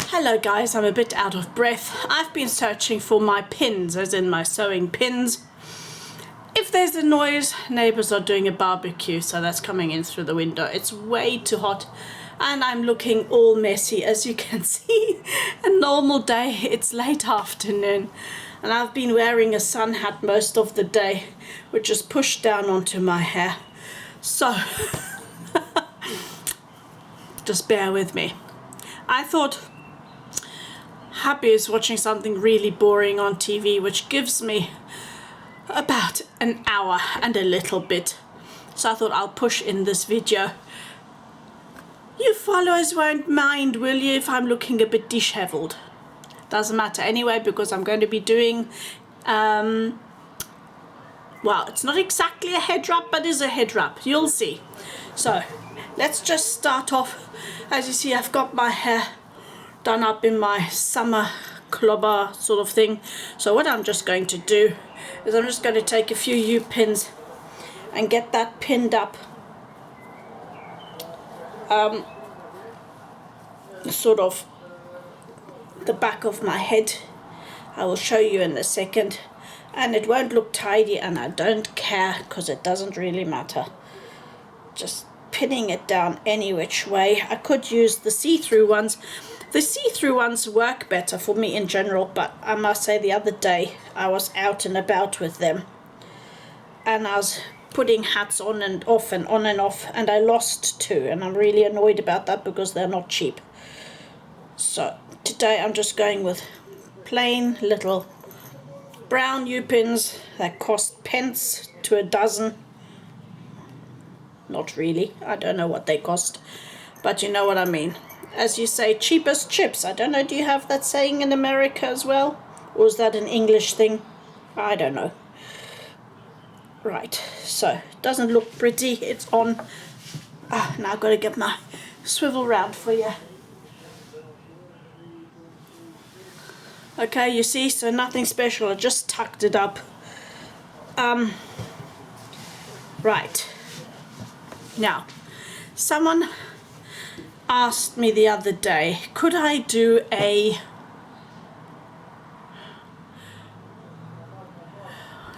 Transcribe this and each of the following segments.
Hello guys, I'm a bit out of breath. I've been searching for my pins, as in my sewing pins. If there's a noise, neighbors are doing a barbecue, so that's coming in through the window. It's way too hot and I'm looking all messy, as you can see. A normal day, it's late afternoon and I've been wearing a sun hat most of the day, which is pushed down onto my hair. So just bear with me. I thought Happy is watching something really boring on TV, which gives me about an hour and a little bit. So I thought I'll push in this video. You followers won't mind, will you, if I'm looking a bit disheveled? Doesn't matter anyway, because I'm going to be doing, well, it's not exactly a head wrap, but is a head wrap. You'll see. So let's just start off. As you see, I've got my hair done up in my summer clobber sort of thing. So what I'm just going to do is I'm just going to take a few U-pins and get that pinned up sort of the back of my head. I will show you in a second, and it won't look tidy, and I don't care because it doesn't really matter. Just pinning it down any which way. I could use the see-through ones. The see-through ones work better for me in general, but I must say the other day I was out and about with them and I was putting hats on and off and on and off, and I lost two, and I'm really annoyed about that because they're not cheap. So today I'm just going with plain little brown U-pins that cost pence to a dozen. Not really, I don't know what they cost, but you know what I mean. As you say, cheap as chips. I don't know, do you have that saying in America as well? Or is that an English thing? I don't know. Right, so it doesn't look pretty. It's on. Now I've got to get my swivel round for you. Okay, you see, so nothing special. I just tucked it up. Right. Now, someone asked me the other day, could I do a,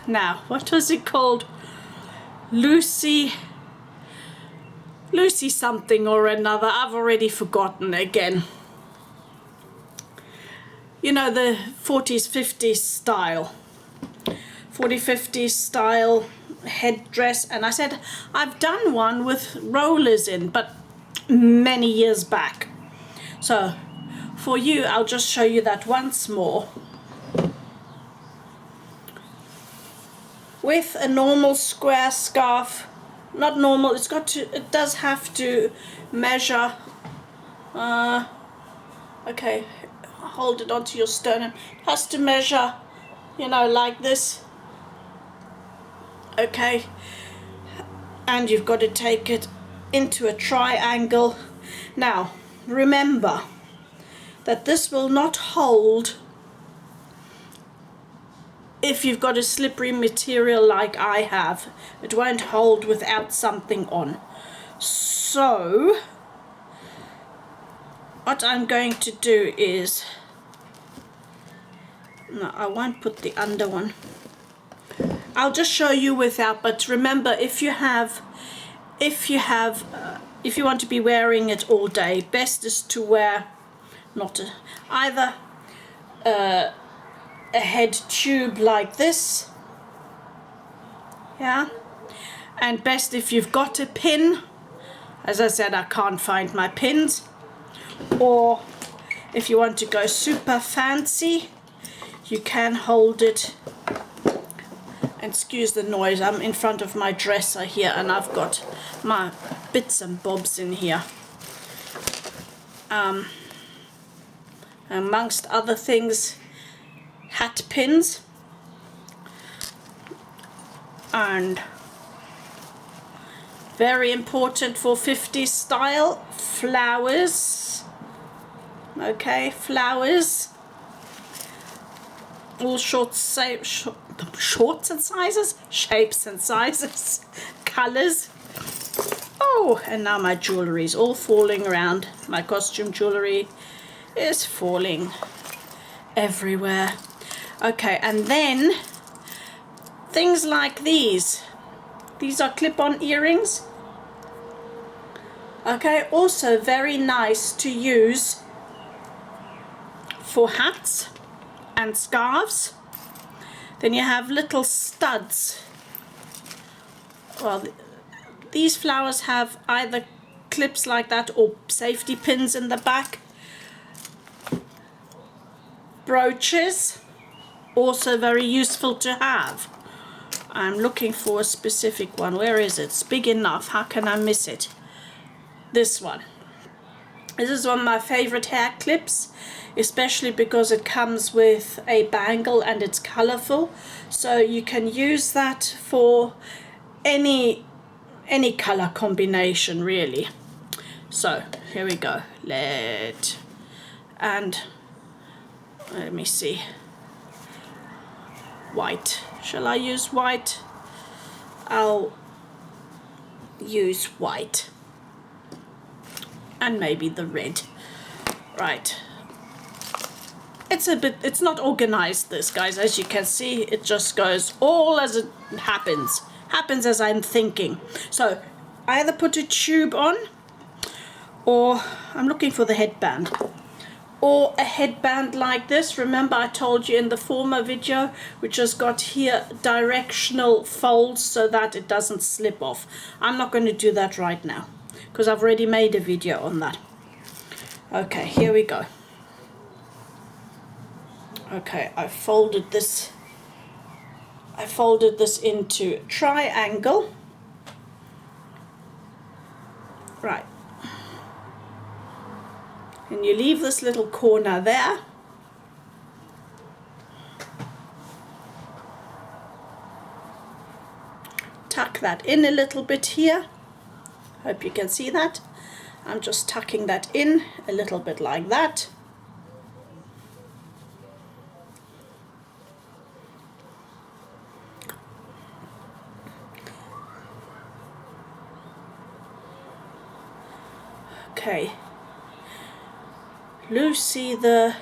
now what was it called, Lucy something or another, I've already forgotten again. You know, the 40s 50s style, 50s style headdress, and I said I've done one with rollers in, but many years back. So for you, I'll just show you that once more with a normal square scarf. Not normal, it does have to measure, okay, hold it onto your sternum. It has to measure, you know, like this. Okay, and you've got to take it into a triangle. Now remember that this will not hold if you've got a slippery material like I have. It won't hold without something on. So what I'm going to do is, no, I won't put the under one. I'll just show you without, but remember, if you want to be wearing it all day, best is to wear either a head tube like this, yeah, and best if you've got a pin. As I said, I can't find my pins. Or if you want to go super fancy, you can hold it. And excuse the noise, I'm in front of my dresser here and I've got my bits and bobs in here. Amongst other things, hat pins and very important for 50s style, flowers. Okay, flowers. All shorts and sizes, shapes and sizes, colors. Oh, and now my jewelry is all falling around. My costume jewelry is falling everywhere. Okay, and then things like these are clip-on earrings. Okay, also very nice to use for hats and scarves. Then you have little studs. Well, these flowers have either clips like that or safety pins in the back. Brooches, also very useful to have. I'm looking for a specific one. Where is it? It's big enough. How can I miss it? This one. This is one of my favorite hair clips, especially because it comes with a bangle and it's colorful. So you can use that for any color combination really. So here we go. Let me see. White. Shall I use white? I'll use white. And maybe the red. Right. It's not organized, this, guys. As you can see, it just goes all as it happens. Happens as I'm thinking. So, either put a tube on, or I'm looking for the headband. Or a headband like this. Remember I told you in the former video, which has got here directional folds so that it doesn't slip off. I'm not going to do that right now, because I've already made a video on that. Okay, here we go. Okay, I folded this into triangle. Right. And you leave this little corner there. Tuck that in a little bit here. Hope you can see that. I'm just tucking that in a little bit like that. Okay. Lucy the...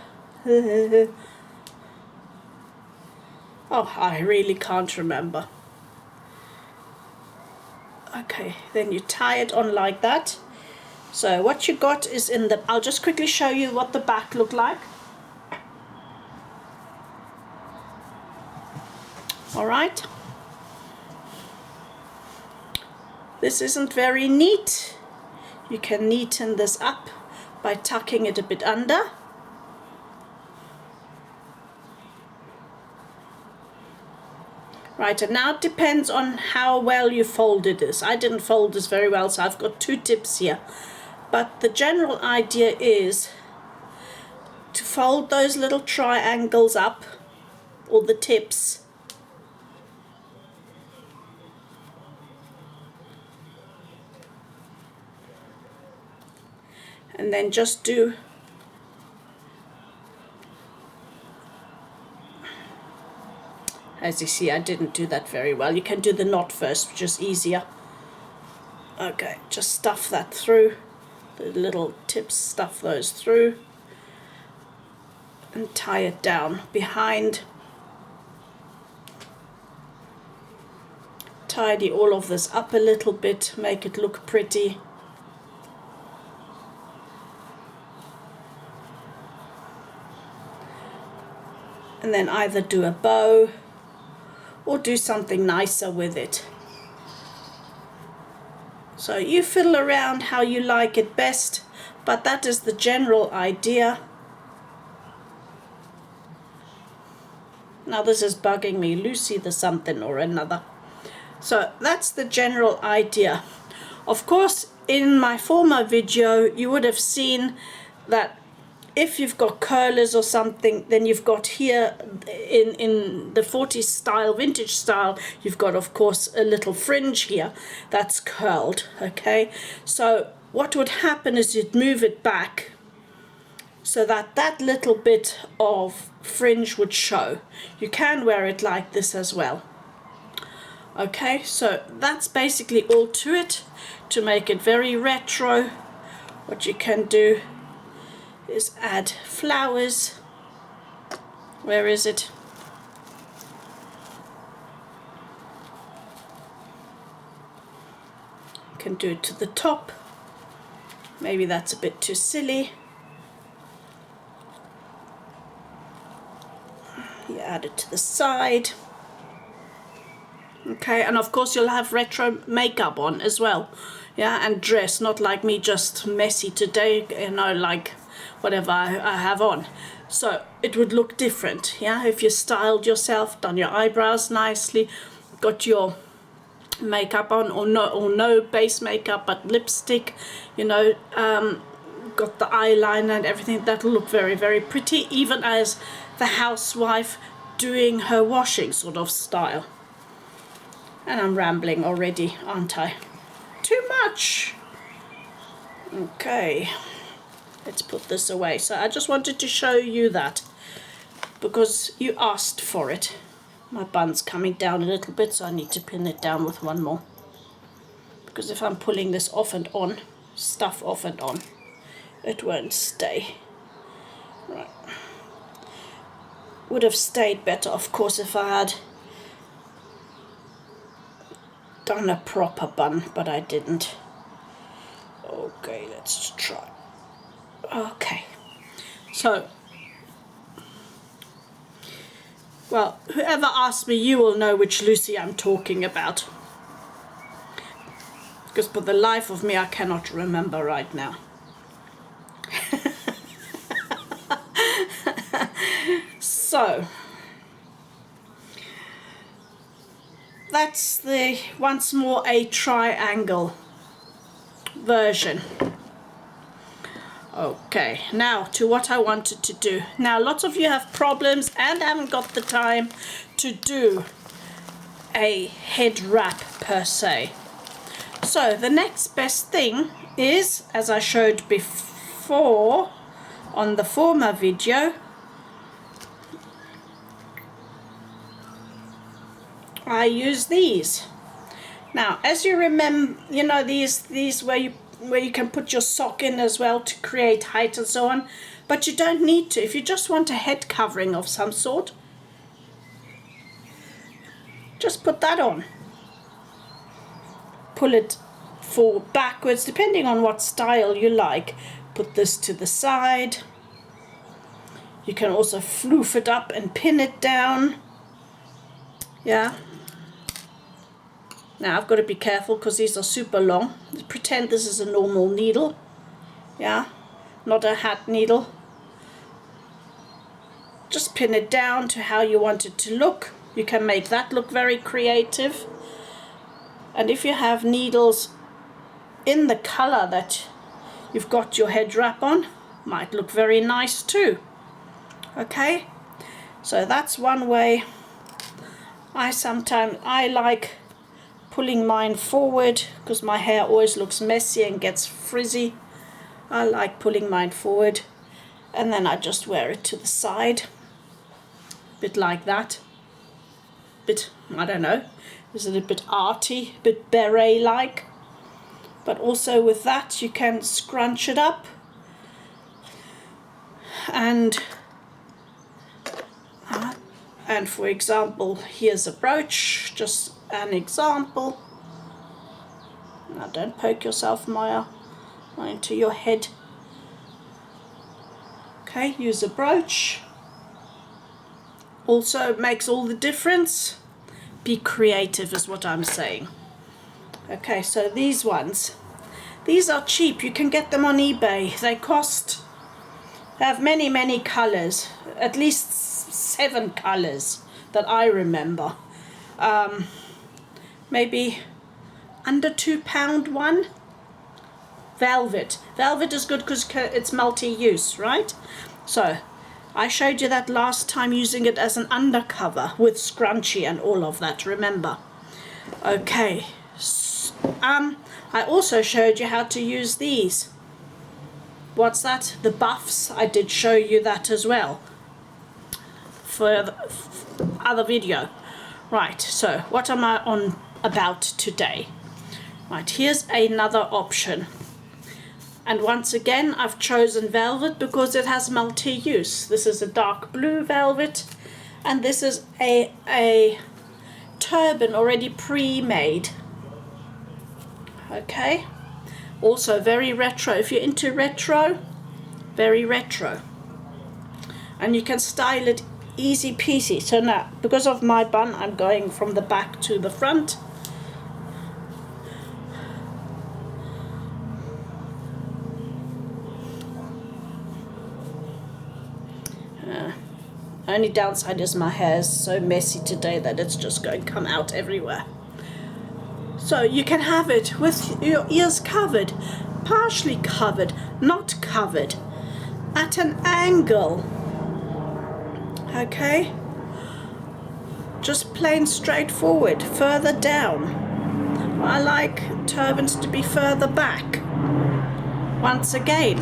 oh, I really can't remember. Okay, then you tie it on like that. So what you got is in the... I'll just quickly show you what the back looked like. Alright. This isn't very neat. You can neaten this up by tucking it a bit under. Right, and now it depends on how well you folded this. I didn't fold this very well, so I've got 2 tips here. But the general idea is to fold those little triangles up, or the tips. And then just do as you see, I didn't do that very well. You can do the knot first, which is easier. Okay, just stuff that through. The little tips, stuff those through. And tie it down behind. Tidy all of this up a little bit, make it look pretty. And then either do a bow or do something nicer with it. So you fiddle around how you like it best, but that is the general idea. Now this is bugging me, Lucy the something or another. So that's the general idea. Of course, in my former video, you would have seen that if you've got curlers or something, then you've got here in the 40s style, vintage style, you've got, of course, a little fringe here that's curled, okay? So what would happen is you'd move it back so that that little bit of fringe would show. You can wear it like this as well. Okay, so that's basically all to it. To make it very retro, what you can do is add flowers. Where is it? You can do it to the top. Maybe that's a bit too silly. You add it to the side. Okay, and of course you'll have retro makeup on as well. Yeah, and dress, not like me, just messy today, you know, like whatever I have on. So it would look different, yeah, if you styled yourself, done your eyebrows nicely, got your makeup on, or no base makeup, but lipstick, you know, got the eyeliner and everything. That'll look very, very pretty, even as the housewife doing her washing sort of style. And I'm rambling already, aren't I? Too much. Okay, let's put this away. So I just wanted to show you that because you asked for it. My bun's coming down a little bit, so I need to pin it down with one more, because if I'm pulling this off and on, stuff off and on, it won't stay. Right. Would have stayed better, of course, if I had done a proper bun, but I didn't. Okay, let's try. Okay, so, well, whoever asked me, you will know which Lucy I'm talking about, because for the life of me I cannot remember right now. So that's the once more a triangle version. Okay, now to what I wanted to do. Now lots of you have problems and haven't got the time to do a head wrap per se. So the next best thing is, as I showed before on the former video, I use these. Now, as you remember, you know, these where you can put your sock in as well to create height and so on, but you don't need to. If you just want a head covering of some sort, just put that on. Pull it forward, backwards, depending on what style you like. Put this to the side. You can also floof it up and pin it down. Yeah. Now I've got to be careful because these are super long. Pretend this is a normal needle. Yeah, not a hat needle. Just pin it down to how you want it to look. You can make that look very creative. And if you have needles in the color that you've got your head wrap on, might look very nice too. Okay, so that's one way. I like pulling mine forward because my hair always looks messy and gets frizzy. I like pulling mine forward, and then I just wear it to the side, bit like that. Bit, I don't know, is it a bit arty, a bit beret like? But also with that you can scrunch it up, and for example, here's a brooch, just an example. Now don't poke yourself, Maya, into your head. Okay, use a brooch. Also makes all the difference. Be creative is what I'm saying. Okay, so these ones, these are cheap. You can get them on eBay. They have many colors, at least 7 colors that I remember. Maybe under £2 one. Velvet is good because it's multi-use, right? So I showed you that last time, using it as an undercover with scrunchie and all of that, remember? Okay, I also showed you how to use these. What's that? The buffs. I did show you that as well for the other video. Right, so what am I on about today? Right, here's another option. And once again, I've chosen velvet because it has multi-use. This is a dark blue velvet, and this is a turban already pre-made. Okay, also very retro. If you're into retro, very retro. And you can style it easy peasy. So now, because of my bun, I'm going from the back to the front. Only downside is my hair is so messy today that it's just going to come out everywhere. So you can have it with your ears covered, partially covered, not covered, at an angle. Okay? Just plain straightforward, further down. I like turbans to be further back. Once again.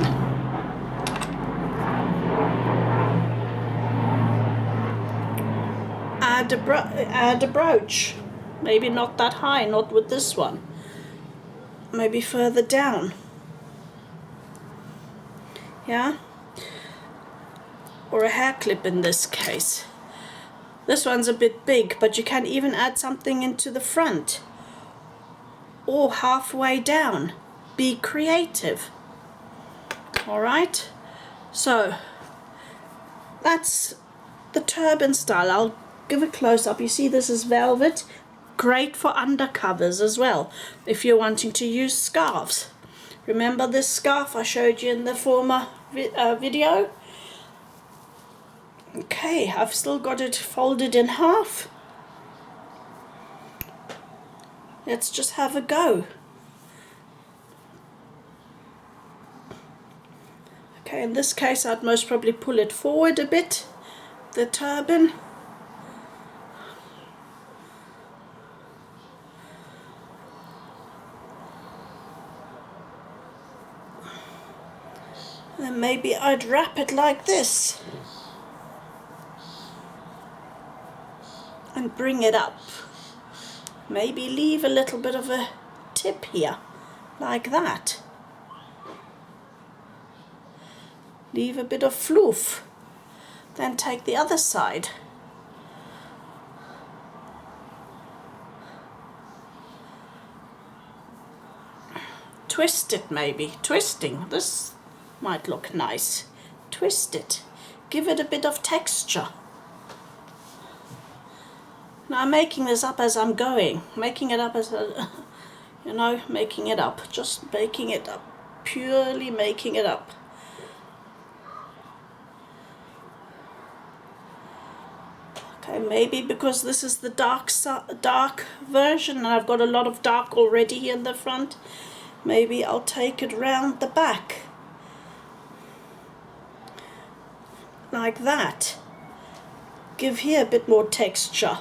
Add a brooch. Maybe not that high, not with this one. Maybe further down. Yeah? Or a hair clip in this case. This one's a bit big, but you can even add something into the front. Or halfway down. Be creative. Alright? So, that's the turban style. I'll give a close-up. You see this is velvet. Great for undercovers as well, if you're wanting to use scarves. Remember this scarf I showed you in the former video? Okay, I've still got it folded in half. Let's just have a go. Okay, in this case I'd most probably pull it forward a bit, the turban. And maybe I'd wrap it like this and bring it up. Maybe leave a little bit of a tip here, like that. Leave a bit of floof. Then take the other side. Twist it maybe. Twisting. This might look nice. Twist it. Give it a bit of texture. Now I'm making this up as I'm going. Making it up as a, you know, making it up. Just making it up. Purely making it up. Okay, maybe because this is the dark version and I've got a lot of dark already in the front, maybe I'll take it round the back. Like that. Give here a bit more texture.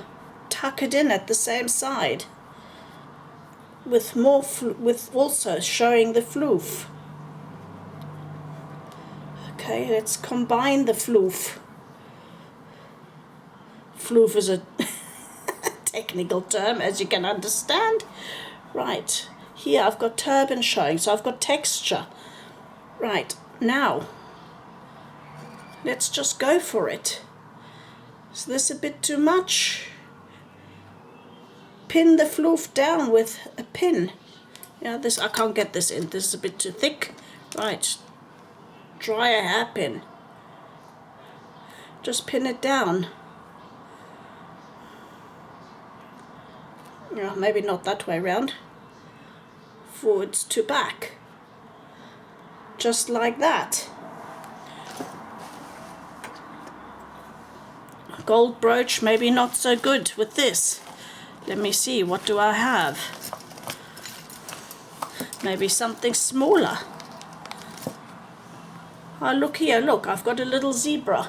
Tuck it in at the same side. With more, with also showing the floof. Okay, let's combine the floof. Floof is a technical term, as you can understand. Right, here I've got turban showing, so I've got texture. Right, now, let's just go for it. Is this a bit too much? Pin the floof down with a pin. Yeah, this, I can't get this in, this is a bit too thick. Right, try a hairpin. Just pin it down. Yeah, maybe not that way round. Forwards to back. Just like that. Gold brooch, maybe not so good with this. Let me see, what do I have? Maybe something smaller. Oh, look here, look, I've got a little zebra.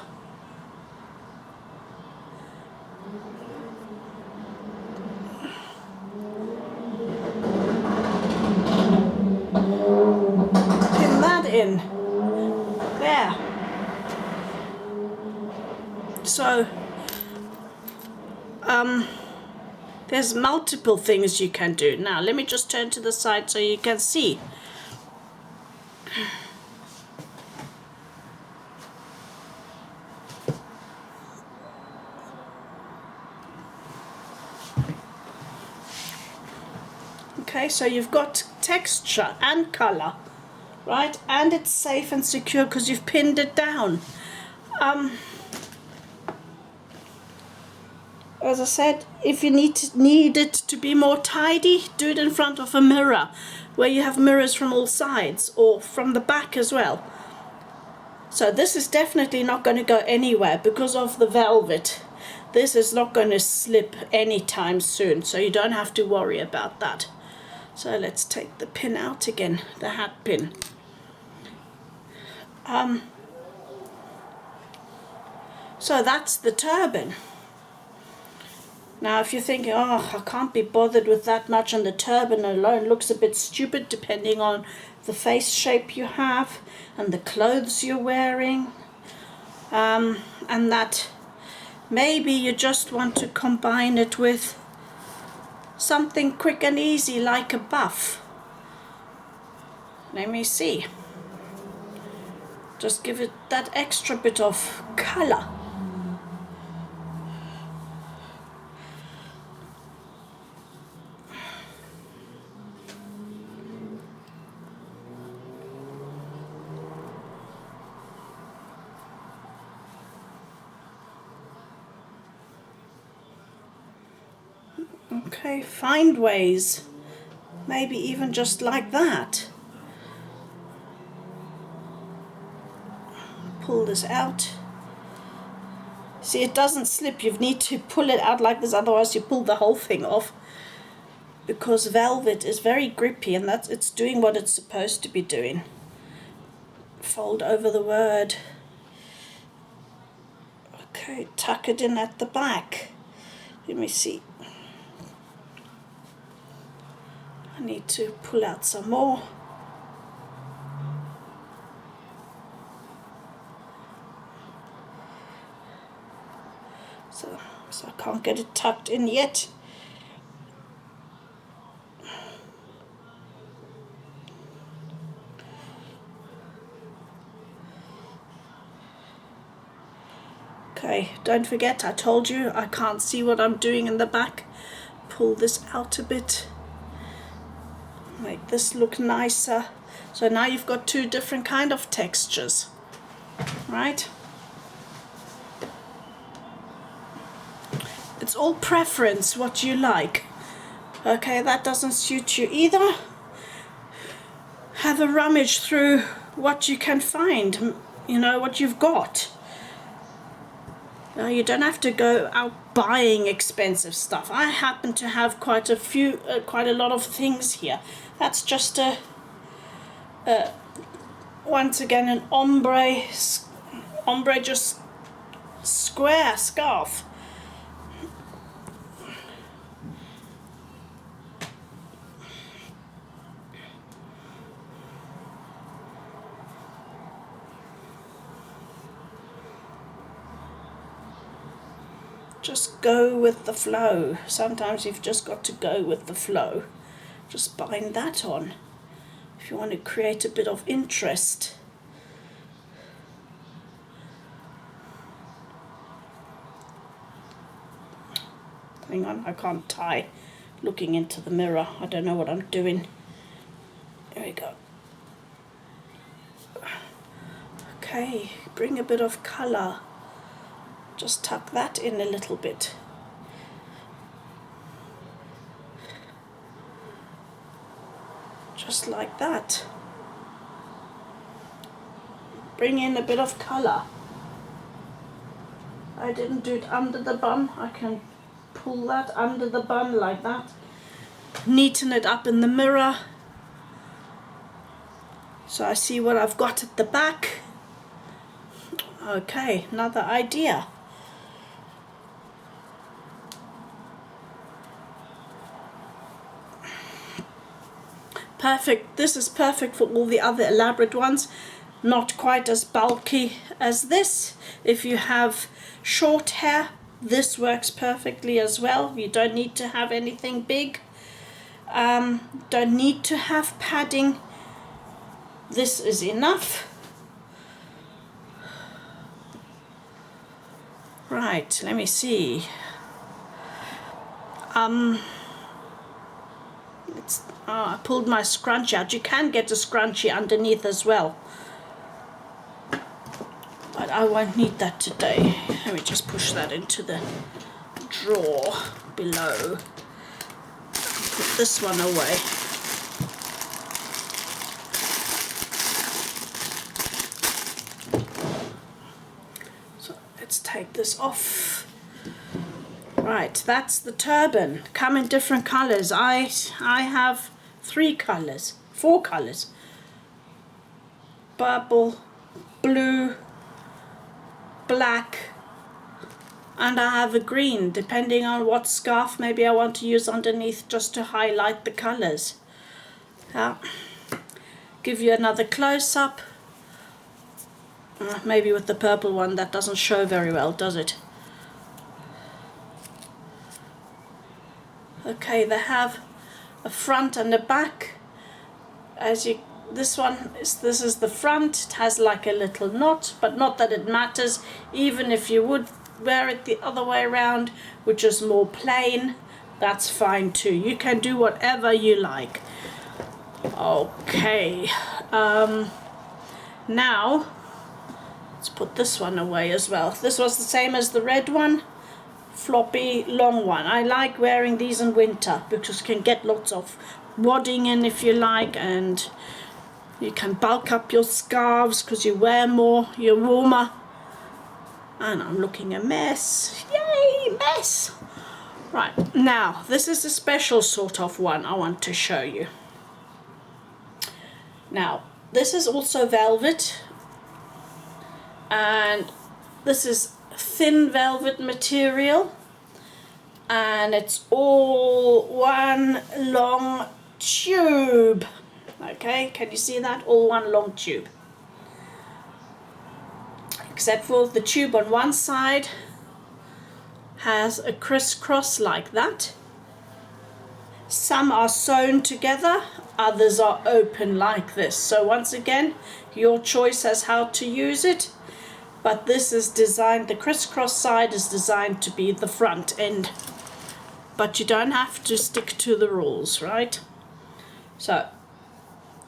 Pin that in. There. So, there's multiple things you can do. Now, let me just turn to the side so you can see. Okay, so you've got texture and color, right? And it's safe and secure because you've pinned it down. As I said, if you need it to be more tidy, do it in front of a mirror, where you have mirrors from all sides, or from the back as well. So this is definitely not going to go anywhere because of the velvet. This is not going to slip anytime soon, so you don't have to worry about that. So let's take the pin out again, the hat pin. So that's the turban. Now if you're thinking, oh, I can't be bothered with that much, and the turban alone looks a bit stupid depending on the face shape you have and the clothes you're wearing, and that maybe you just want to combine it with something quick and easy like a buff. Let me see. Just give it that extra bit of color. Okay, find ways. Maybe even just like that. Pull this out. See, it doesn't slip. You need to pull it out like this, otherwise you pull the whole thing off. Because velvet is very grippy, and it's doing what it's supposed to be doing. Fold over the word. Okay, tuck it in at the back. Let me see. I need to pull out some more. So I can't get it tucked in yet. Okay, don't forget, I told you I can't see what I'm doing in the back. Pull this out a bit. Make this look nicer. So now you've got two different kind of textures, right? It's all preference, what you like. Okay, that doesn't suit you either. Have a rummage through what you can find, you know, what you've got. You don't have to go out buying expensive stuff. I happen to have quite a lot of things here. That's just once again an ombre just square scarf. Just go with the flow. Sometimes you've just got to go with the flow. Just bind that on if you want to create a bit of interest. Hang on, I can't tie looking into the mirror. I don't know what I'm doing. There we go. Okay, bring a bit of color. Just tuck that in a little bit. Just like that. Bring in a bit of color. I didn't do it under the bun. I can pull that under the bun like that. Neaten it up in the mirror. So I see what I've got at the back. Okay, another idea. Perfect. This is perfect for all the other elaborate ones. Not quite as bulky as this. If you have short hair, this works perfectly as well. You don't need to have anything big. Don't need to have padding. this is enough. Right, let me see. I pulled my scrunchie out. You can get a scrunchie underneath as well, but I won't need that today. Let me just push that into the drawer below. Put this one away. So let's take this off. Right, that's the turban. Come in different colors. I have 4 colors. Purple, blue, black, and I have a green, depending on what scarf maybe I want to use underneath, just to highlight the colors. Give you another close-up. Maybe with the purple one that doesn't show very well, does it? Okay, they have a front and a back. This is the front. It has like a little knot, but not that it matters. Even if you would wear it the other way around, which is more plain, that's fine too. You can do whatever you like. Okay, now let's put this one away as well. This was the same as the red one. Floppy long one. I like wearing these in winter because you can get lots of wadding in if you like, and you can bulk up your scarves because you wear more, you're warmer. And I'm looking a mess. Yay, mess! Right, now this is a special sort of one I want to show you. Now this is also velvet, and this is thin velvet material, and it's all one long tube. Okay, can you see that? All one long tube, except for the tube on one side has a crisscross like that. Some are sewn together, others are open like this. So once again, your choice as how to use it. But this is designed, the crisscross side is designed to be the front end. But you don't have to stick to the rules, right? So,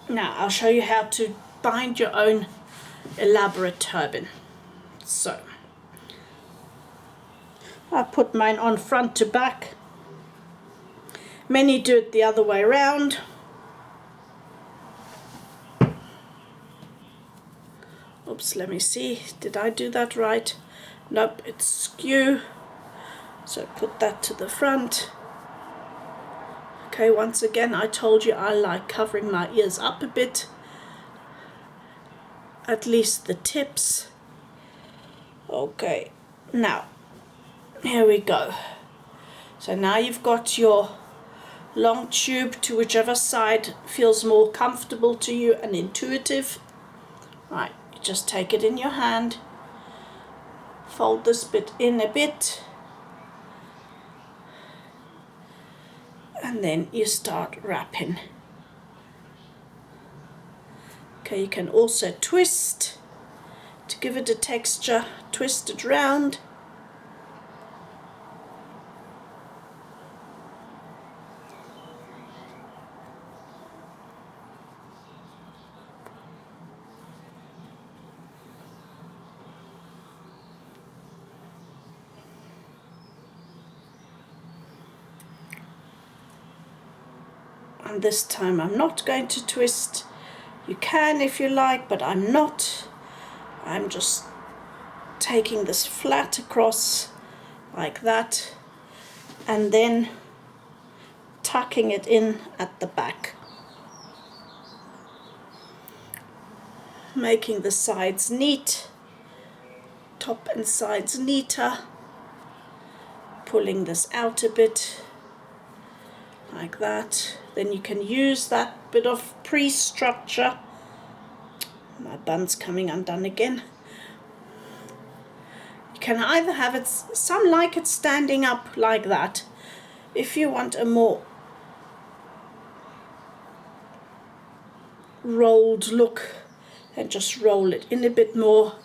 now I'll show you how to bind your own elaborate turban. So, I put mine on front to back. Many do it the other way around. Oops, let me see. Did I do that right? Nope, it's skew. So put that to the front. Okay, once again, I told you I like covering my ears up a bit. At least the tips. Okay, now, here we go. So now you've got your long tube to whichever side feels more comfortable to you and intuitive. Right. Just take it in your hand, fold this bit in a bit, and then you start wrapping. Okay, you can also twist to give it a texture, twist it round. And this time I'm not going to twist. You can if you like, but I'm not. I'm just taking this flat across like that and then tucking it in at the back, making the sides neat, top and sides neater, pulling this out a bit like that. Then you can use that bit of pre-structure. My bun's coming undone again. You can either have it, some like it standing up like that. If you want a more rolled look, and just roll it in a bit more.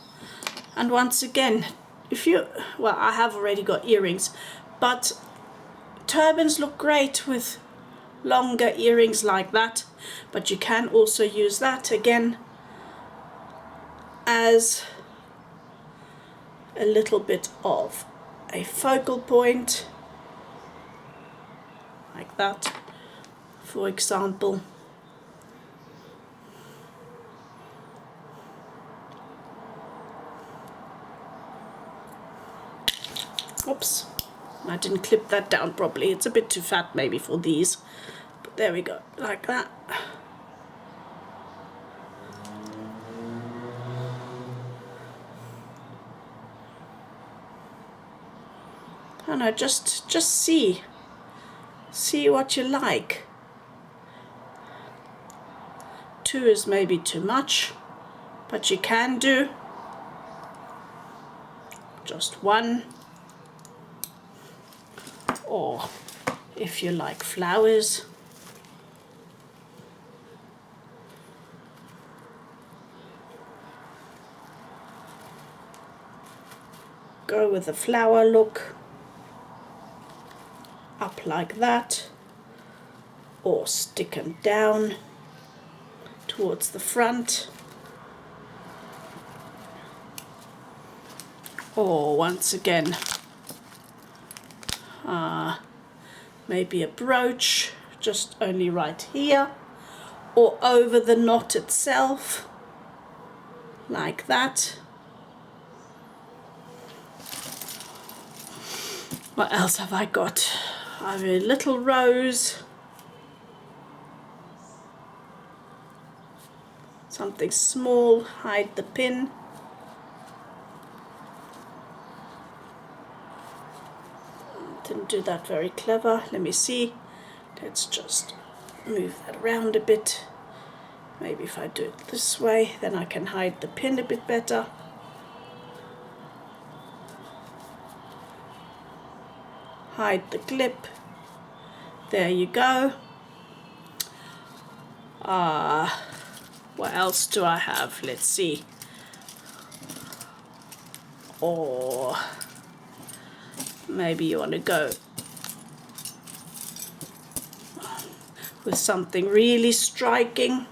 And once again, well, I have already got earrings, but turbans look great with longer earrings like that, but you can also use that again as a little bit of a focal point, like that, for example. Oops, I didn't clip that down properly. It's a bit too fat maybe for these, but there we go, like that. I don't know, just see what you like. 2 is maybe too much, but you can do just 1. Or if you like flowers, go with the flower look, up like that, or stick them down towards the front, or once again maybe a brooch just only right here, or over the knot itself, like that. What else have I got? I have a little rose, something small, hide the pin. Didn't do that very clever. Let me see. Let's just move that around a bit. Maybe if I do it this way, then I can hide the pin a bit better. Hide the clip. There you go. What else do I have? Let's see. Or maybe you want to go with something really striking.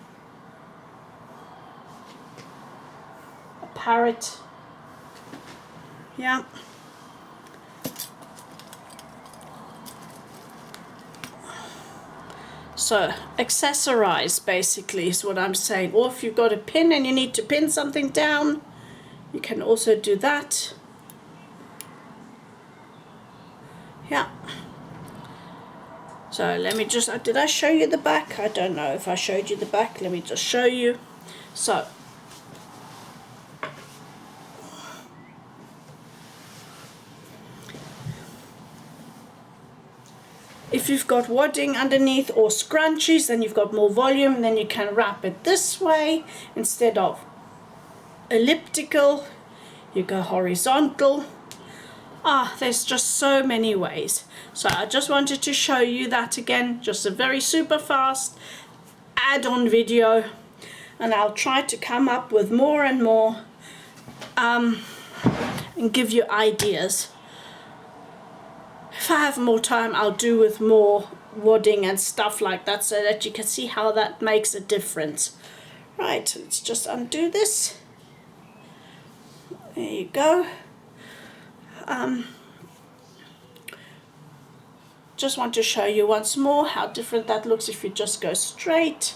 A parrot. Yeah. So accessorize basically is what I'm saying. Or if you've got a pin and you need to pin something down, you can also do that. Yeah. So let me just, did I show you the back? I don't know if I showed you the back. Let me just show you. So if you've got wadding underneath or scrunchies, then you've got more volume, and then you can wrap it this way instead of elliptical. You go horizontal. There's just so many ways. So I just wanted to show you that again, just a very super fast add-on video, and I'll try to come up with more and more and give you ideas. If I have more time, I'll do with more wadding and stuff like that, so that you can see how that makes a difference. Right, let's just undo this. There you go. Just want to show you once more how different that looks if you just go straight.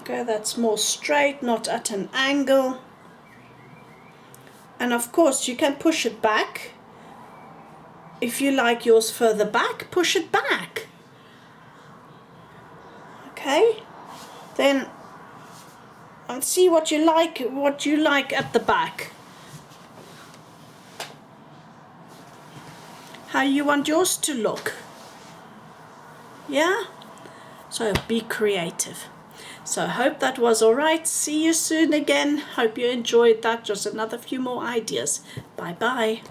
Okay, that's more straight, not at an angle. And of course you can push it back. If you like yours further back, push it back. Okay, then and see what you like at the back. how you want yours to look. Yeah? So be creative. So I hope that was all right. See you soon again. Hope you enjoyed that. Just another few more ideas. Bye bye.